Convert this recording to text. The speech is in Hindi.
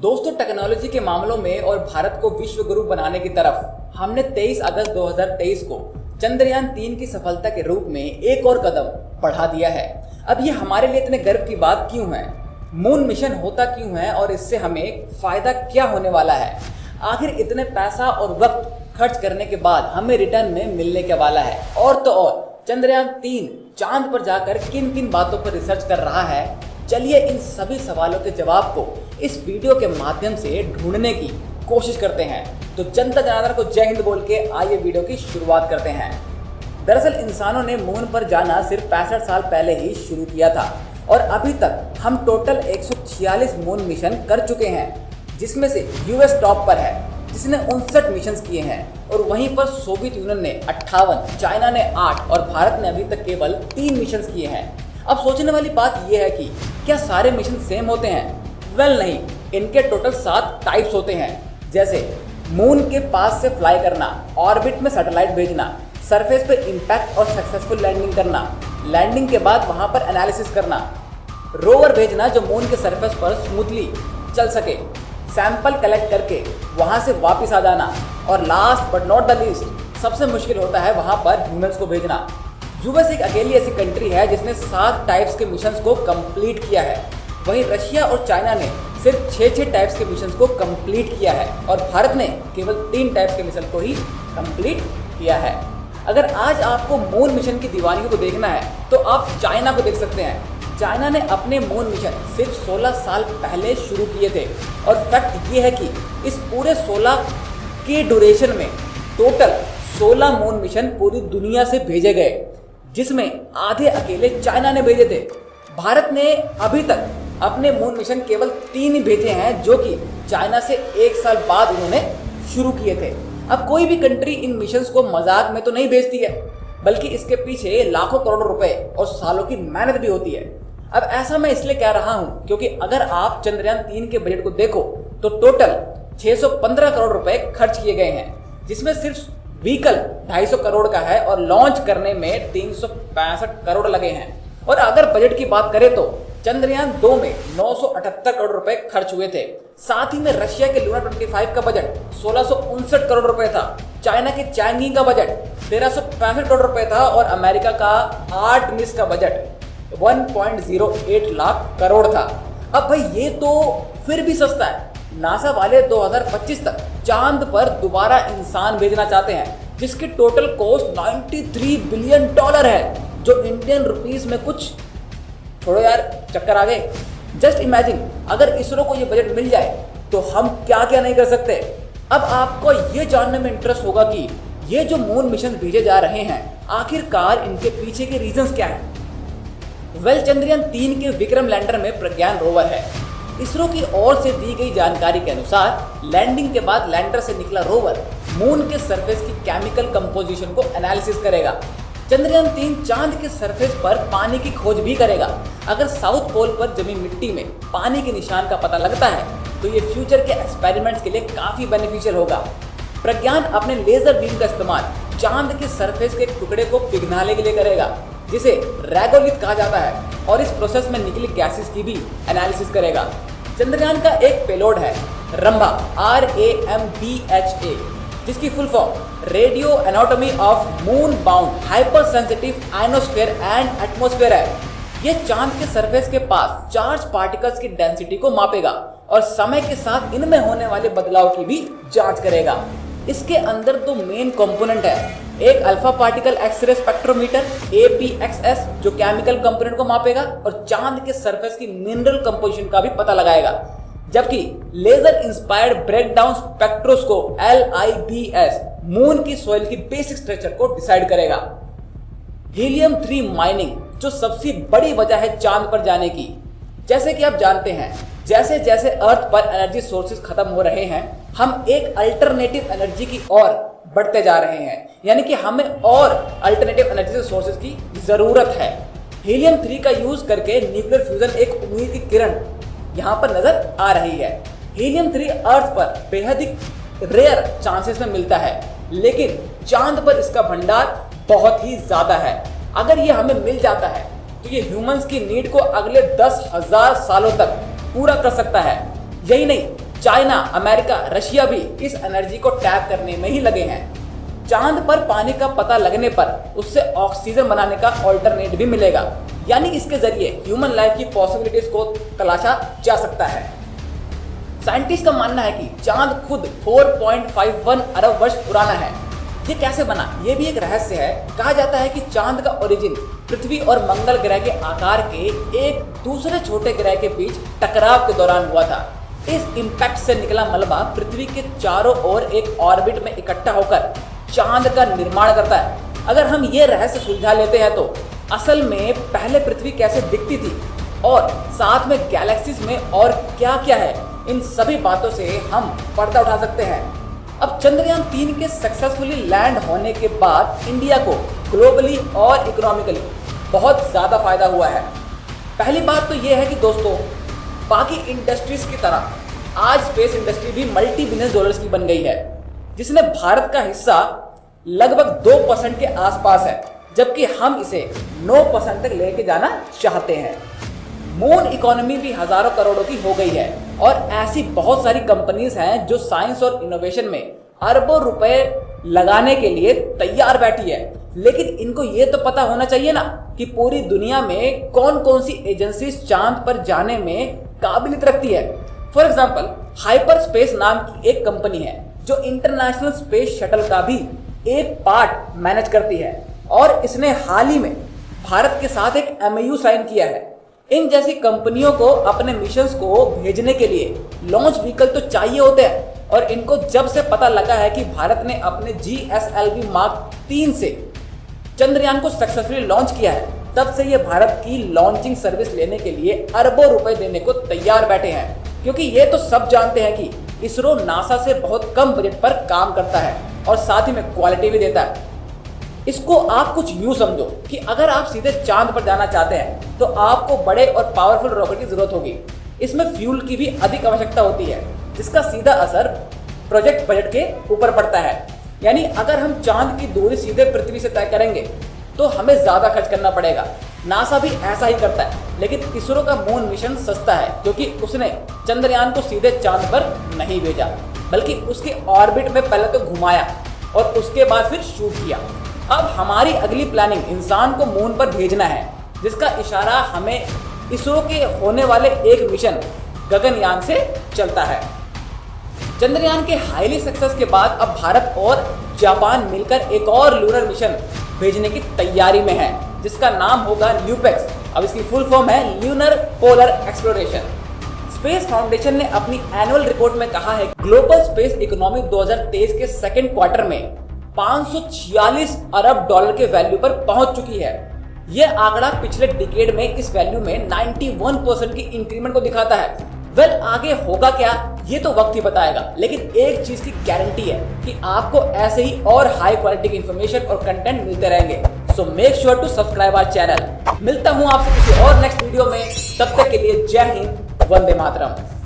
दोस्तों, टेक्नोलॉजी के मामलों में और भारत को विश्व गुरु बनाने की तरफ हमने 23 अगस्त 2023 को चंद्रयान 3 की सफलता के रूप में एक और कदम बढ़ा दिया है। अब ये हमारे लिए इतने गर्व की बात क्यों है? मून मिशन होता क्यों है और इससे हमें फायदा क्या होने वाला है? आखिर इतने पैसा और वक्त खर्च करने के बाद हमें रिटर्न में मिलने के वाला है? और तो और चंद्रयान 3 चांद पर जाकर किन किन बातों पर रिसर्च कर रहा है? चलिए इन सभी सवालों के जवाब को इस वीडियो के माध्यम से ढूंढने की कोशिश करते हैं। तो जनता जनार्दन को जय हिंद बोल के आइए वीडियो की शुरुआत करते हैं। दरअसल इंसानों ने मून पर जाना सिर्फ 65 साल पहले ही शुरू किया था और अभी तक हम टोटल 146 मून मिशन कर चुके हैं, जिसमें से यूएस टॉप पर है जिसने 59 मिशन किए हैं और वहीं पर सोवियत यूनियन ने 58, चाइना ने 8 और भारत ने अभी तक केवल 3 मिशन किए हैं। अब सोचने वाली बात यह है कि क्या सारे मिशन सेम होते हैं? वेल नहीं, इनके टोटल 7 टाइप्स होते हैं, जैसे मून के पास से फ्लाई करना, ऑर्बिट में सैटेलाइट भेजना, सरफेस पर इंपैक्ट और सक्सेसफुल लैंडिंग करना, लैंडिंग के बाद वहां पर एनालिसिस करना, रोवर भेजना जो मून के सरफेस पर स्मूथली चल सके, सैंपल कलेक्ट करके वहां से वापस आ जाना और last but not the least सबसे मुश्किल होता है वहां पर ह्यूमंस को भेजना। यूएस एक अकेली ऐसी कंट्री है जिसने 7 टाइप्स के मिशंस को कंप्लीट किया है। वहीं रशिया और चाइना ने सिर्फ 6 टाइप्स के मिशंस को कंप्लीट किया है और भारत ने केवल 3 टाइप्स के मिशन को ही कंप्लीट किया है। अगर आज आपको मून मिशन की दीवानगी को देखना है तो आप चाइना को देख सकते हैं। चाइना ने अपने मून मिशन सिर्फ 16 साल पहले शुरू किए थे और फैक्ट ये है कि इस पूरे 16 के ड्यूरेशन में टोटल 16 मून मिशन पूरी दुनिया से भेजे गए, जिसमें आधे अकेले चाइना ने भेजे थे। भारत ने अभी तक अपने मून मिशन केवल 3 ही भेजे हैं, जो कि चाइना से 1 साल बाद उन्होंने शुरू किए थे। अब कोई भी कंट्री इन मिशंस को मजाक में तो नहीं भेजती है, बल्कि इसके पीछे लाखों करोड़ रुपए और सालों की मेहनत भी होती है। अब ऐसा मैं इसलिए कह रहा हूं क्योंकि अगर आप चंद्रयान 3 के बजट को देखो तो टोटल 615 करोड़ रुपए खर्च किए गए हैं, जिसमें सिर्फ व्हीकल 250 करोड़ का है और लॉन्च करने में 365 करोड़ लगे हैं। और अगर बजट की बात करें तो चंद्रयान 2 में 978 करोड़ रुपए खर्च हुए थे। साथ ही में रशिया के लूना 25 का बजट 1659 करोड़ रुपए था, चाइना के चैंगी का बजट 1365 करोड़ रुपए था और अमेरिका का आर्टेमिस का बजट 1.08 लाख करोड़ था। अब भाई ये तो फिर भी सस्ता है। नासा वाले 2025 तक चांद पर दोबारा इंसान भेजना चाहते हैं, जिसकी टोटल कॉस्ट 93 बिलियन डॉलर है, जो इंडियन रुपीस में कुछ छोड़ो यार, चक्कर आ गए। जस्ट इमेजिन अगर इसरो को ये बजट मिल जाए तो हम क्या क्या नहीं कर सकते। अब आपको ये जानने में इंटरेस्ट होगा कि ये जो मून मिशन भेजे जा रहे हैं, आखिरकार इनके पीछे के रीजंस क्या हैं? वेल, चंद्रयान 3 के विक्रम लैंडर में प्रज्ञान रोवर है। इसरो की ओर से दी गई जानकारी के अनुसार लैंडिंग के बाद लैंडर से निकला रोवर मून के सरफेस की केमिकल कंपोजिशन को एनालिसिस करेगा। चंद्रयान 3 चांद के सरफेस पर पानी की खोज भी करेगा। अगर साउथ पोल पर जमी मिट्टी में पानी के निशान का पता लगता है तो ये फ्यूचर के एक्सपेरिमेंट्स के लिए काफी बेनिफिशियल होगा। प्रज्ञान अपने लेजर बीम का इस्तेमाल चांद के सरफेस के टुकड़े को पिघलाने के लिए करेगा, जिसे रेगोलिथ कहा जाता है, और इस प्रोसेस में निकली गैसेस की भी एनालिसिस करेगा। चंद्रयान का एक पेलोड है रंभा, RAMBHA, जिसकी full form radio anatomy of moon bound hyper sensitive ionosphere and atmosphere है। यह चांद के सरफेस के पास चार्ज पार्टिकल्स की डेंसिटी को मापेगा और समय के साथ इनमें होने वाले बदलाव की भी जांच करेगा। इसके अंदर 2 मेन कंपोनेंट है, एक alpha particle X ray spectrometer APXS जो केमिकल कंपोनेंट को मापेगा और चांद के सरफेस की मिनरल कंपोजिशन का भी पता लगाएगा, जबकि laser inspired breakdown spectroscope LIBS moon की सॉइल की बेसिक स्ट्रक्चर को डिसाइड करेगा। हीलियम 3 माइनिंग जो सबसे बड़ी वजह है चांद पर जाने की। जैसे कि आप जानते हैं, जैसे जैसे अर्थ पर एनर्जी सोर्सेज खत्म हो रहे हैं, हम एक अल्टरनेटिव एनर्जी की ओर बढ़ते जा रहे हैं, यानी कि हमें और अल्टरनेटिव एनर्जी सोर्सेज की जरूरत है। हीलियम 3 का यूज करके न्यूक्लियर फ्यूजन एक उम्मीद की किरण यहाँ पर नजर आ रही है। हीलियम 3 अर्थ पर बेहद ही रेयर चांसेस में मिलता है, लेकिन चांद पर इसका भंडार बहुत ही ज्यादा है। अगर ये हमें मिल जाता है तो ये ह्यूमंस की नीड को अगले 10,000 सालों तक पूरा कर सकता है। यही नहीं, चाइना, अमेरिका, रशिया भी इस एनर्जी को टैप करने में ही लगे हैं। चांद पर पानी का पता लगने पर उससे ऑक्सीजन बनाने का ऑल्टरनेट भी मिलेगा, यानी इसके जरिए ह्यूमन लाइफ की पॉसिबिलिटीज को तलाशा जा सकता है। साइंटिस्ट का मानना है कि चांद खुद 4.51 अरब वर्ष पुराना है। ये कैसे बना, ये भी एक रहस्य है। कहा जाता है कि चांद का ओरिजिन पृथ्वी और मंगल ग्रह के आकार के एक दूसरे छोटे ग्रह के बीच टकराव के दौरान हुआ था। इस इम्पैक्ट से निकला मलबा पृथ्वी के चारों ओर एक ऑर्बिट में इकट्ठा होकर चांद का निर्माण करता है। अगर हम ये रहस्य सुलझा लेते हैं तो असल में पहले पृथ्वी कैसे दिखती थी और साथ में गैलेक्सीज में और क्या क्या है, इन सभी बातों से हम पर्दा उठा सकते हैं। अब चंद्रयान 3 के सक्सेसफुली लैंड होने के बाद इंडिया को ग्लोबली और इकोनॉमिकली बहुत ज़्यादा फायदा हुआ है। पहली बात तो ये है कि दोस्तों, बाकी इंडस्ट्रीज की तरह आज स्पेस इंडस्ट्री भी मल्टी बिलियन डॉलर्स की बन गई है, जिसमें भारत का हिस्सा लगभग 2% के आसपास है, जबकि हम इसे 9% तक लेके जाना चाहते हैं। मून इकोनॉमी भी हजारों करोड़ों की हो गई है और ऐसी बहुत सारी कंपनीज हैं जो साइंस और इनोवेशन में अरबों रुपए लगाने के लिए तैयार बैठी है। लेकिन इनको ये तो पता होना चाहिए ना कि पूरी दुनिया में कौन कौन सी एजेंसीज चांद पर जाने में काबिलियत रखती है। फॉर एग्जाम्पल, हाइपर स्पेस नाम की एक कंपनी है जो इंटरनेशनल स्पेस शटल का भी एक पार्ट मैनेज करती है और इसने हाल ही में भारत के साथ एक MOU साइन किया है। इन जैसी कंपनियों को अपने मिशंस को भेजने के लिए लॉन्च व्हीकल तो चाहिए होते हैं और इनको जब से पता लगा है कि भारत ने अपने GSLV मार्क 3 से चंद्रयान को सक्सेसफुली लॉन्च किया है, तब से ये भारत की लॉन्चिंग सर्विस लेने के लिए अरबों रुपए देने को तैयार बैठे हैं। क्योंकि ये तो सब जानते हैं कि इसरो नासा से बहुत कम बजट पर काम करता है और साथ ही में क्वालिटी भी देता है। इसको आप कुछ यूं समझो कि अगर आप सीधे चांद पर जाना चाहते हैं तो आपको बड़े और पावरफुल रॉकेट की जरूरत होगी। इसमें फ्यूल की भी अधिक आवश्यकता होती है, जिसका सीधा असर प्रोजेक्ट बजट के ऊपर पड़ता है। यानी अगर हम चांद की दूरी सीधे पृथ्वी से तय करेंगे तो हमें ज्यादा खर्च करना पड़ेगा। नासा भी ऐसा ही करता है, लेकिन इसरो का मून मिशन सस्ता है क्योंकि उसने चंद्रयान को सीधे चांद पर नहीं भेजा, बल्कि उसके ऑर्बिट में पहले तो घुमाया और उसके बाद फिर शूट किया। अब हमारी अगली प्लानिंग इंसान को मून पर भेजना है, जिसका इशारा हमें इसरो के होने वाले एक मिशन गगनयान से चलता है। चंद्रयान के हाईली सक्सेस के बाद अब भारत और जापान मिलकर एक और लूनर मिशन भेजने की तैयारी में है, जिसका नाम होगा ल्यूपेक्स। अब इसकी फुल फॉर्म है lunar polar exploration. Space foundation ने अपनी एनुअल रिपोर्ट में कहा है कि ग्लोबल स्पेस इकोनॉमी 2023 के सेकेंड क्वार्टर में 546 अरब डॉलर के वैल्यू पर पहुंच चुकी है। यह आंकड़ा पिछले डिकेड में इस वैल्यू में 91% की इंक्रीमेंट को दिखाता है। वेल, आगे होगा क्या ये तो वक्त ही बताएगा, लेकिन एक चीज की गारंटी है कि आपको ऐसे ही और हाई क्वालिटी की इंफॉर्मेशन और कंटेंट मिलते रहेंगे। So make sure to subscribe our channel. मिलता हूं आपसे किसी और नेक्स्ट वीडियो में, तब तक के लिए जय हिंद, वंदे मातरम।